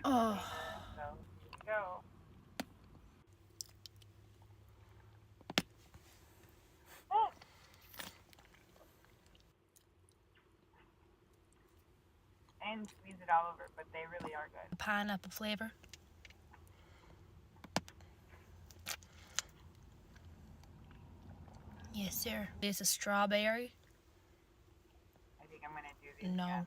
Oh. So here we go. Oh. And squeeze it all over, but they really are good. Pineapple flavor. Yes, sir. This is strawberry. I think I'm gonna do these No. again.